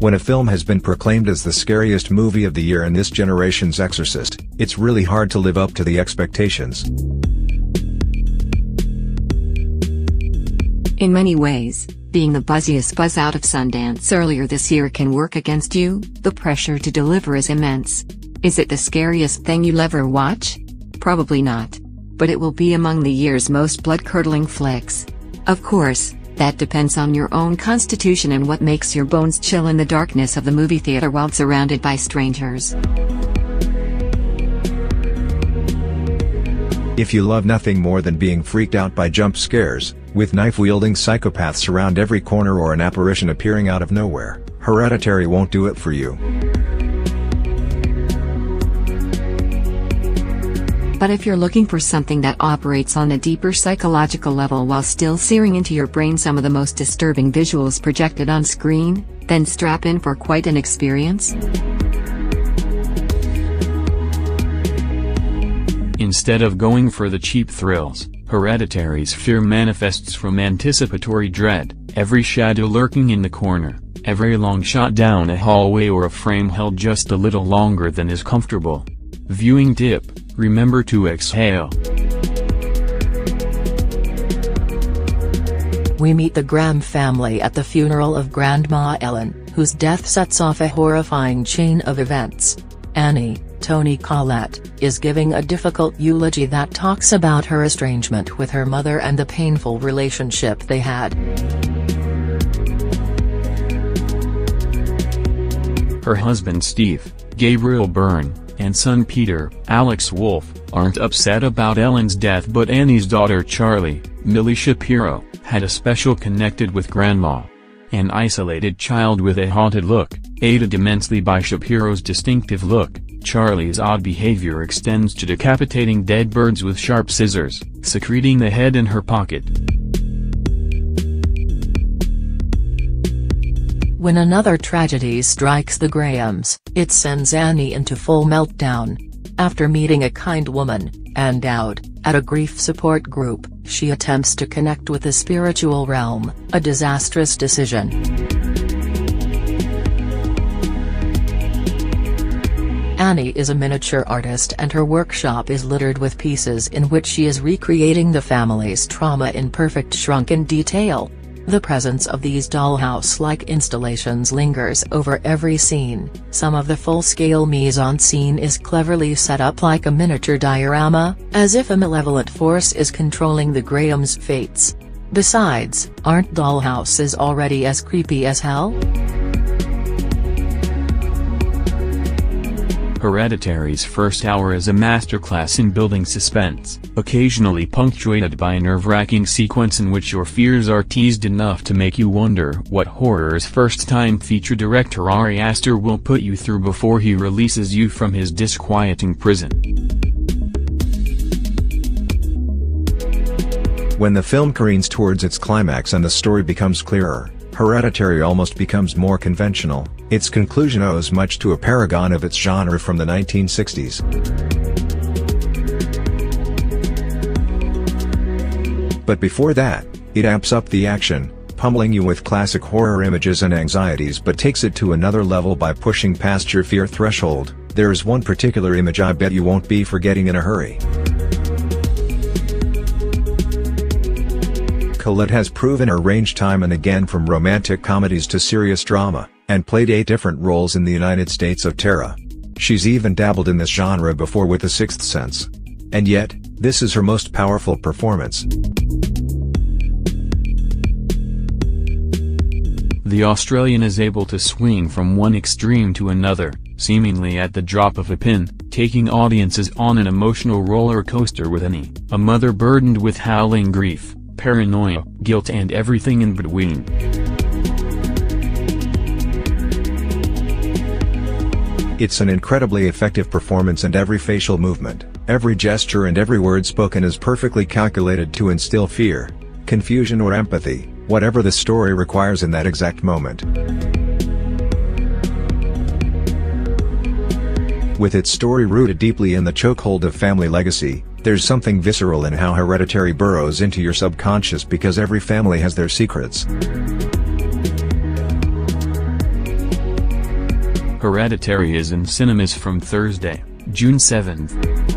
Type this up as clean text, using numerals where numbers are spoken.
When a film has been proclaimed as the scariest movie of the year and this generation's Exorcist, it's really hard to live up to the expectations. In many ways, being the buzziest buzz out of Sundance earlier this year can work against you. The pressure to deliver is immense. Is it the scariest thing you'll ever watch? Probably not. But it will be among the year's most blood-curdling flicks. Of course, that depends on your own constitution and what makes your bones chill in the darkness of the movie theater while surrounded by strangers. If you love nothing more than being freaked out by jump scares, with knife-wielding psychopaths around every corner or an apparition appearing out of nowhere, Hereditary won't do it for you. But if you're looking for something that operates on a deeper psychological level while still searing into your brain some of the most disturbing visuals projected on screen, then strap in for quite an experience. Instead of going for the cheap thrills, Hereditary's fear manifests from anticipatory dread, every shadow lurking in the corner, every long shot down a hallway or a frame held just a little longer than is comfortable. Viewing tip: remember to exhale. We meet the Graham family at the funeral of Grandma Ellen, whose death sets off a horrifying chain of events. Annie, Toni Collette, is giving a difficult eulogy that talks about her estrangement with her mother and the painful relationship they had. Her husband Steve, Gabriel Byrne, and son Peter, Alex Wolff, aren't upset about Ellen's death, but Annie's daughter Charlie, Millie Shapiro, had a special connected with Grandma. An isolated child with a haunted look, aided immensely by Shapiro's distinctive look, Charlie's odd behavior extends to decapitating dead birds with sharp scissors, secreting the head in her pocket. When another tragedy strikes the Grahams, it sends Annie into full meltdown. After meeting a kind woman, Anne Dowd, at a grief support group, she attempts to connect with the spiritual realm, a disastrous decision. Annie is a miniature artist and her workshop is littered with pieces in which she is recreating the family's trauma in perfect shrunken detail. The presence of these dollhouse-like installations lingers over every scene. Some of the full-scale mise-en-scene is cleverly set up like a miniature diorama, as if a malevolent force is controlling the Grahams' fates. Besides, aren't dollhouses already as creepy as hell? Hereditary's first hour is a masterclass in building suspense, occasionally punctuated by a nerve-wracking sequence in which your fears are teased enough to make you wonder what horrors first-time feature director Ari Aster will put you through before he releases you from his disquieting prison. When the film careens towards its climax and the story becomes clearer, Hereditary almost becomes more conventional. Its conclusion owes much to a paragon of its genre from the 1960s. But before that, it amps up the action, pummeling you with classic horror images and anxieties, but takes it to another level by pushing past your fear threshold. There's one particular image I bet you won't be forgetting in a hurry. Collette has proven her range time and again, from romantic comedies to serious drama, and played 8 different roles in the United States of Terror. She's even dabbled in this genre before with The Sixth Sense. And yet, this is her most powerful performance. The Australian is able to swing from one extreme to another, seemingly at the drop of a pin, taking audiences on an emotional roller coaster with Annie, a mother burdened with howling grief, paranoia, guilt and everything in between. It's an incredibly effective performance, and every facial movement, every gesture and every word spoken is perfectly calculated to instill fear, confusion or empathy, whatever the story requires in that exact moment. With its story rooted deeply in the chokehold of family legacy, there's something visceral in how Hereditary burrows into your subconscious, because every family has their secrets. Hereditary is in cinemas from Thursday, June 7.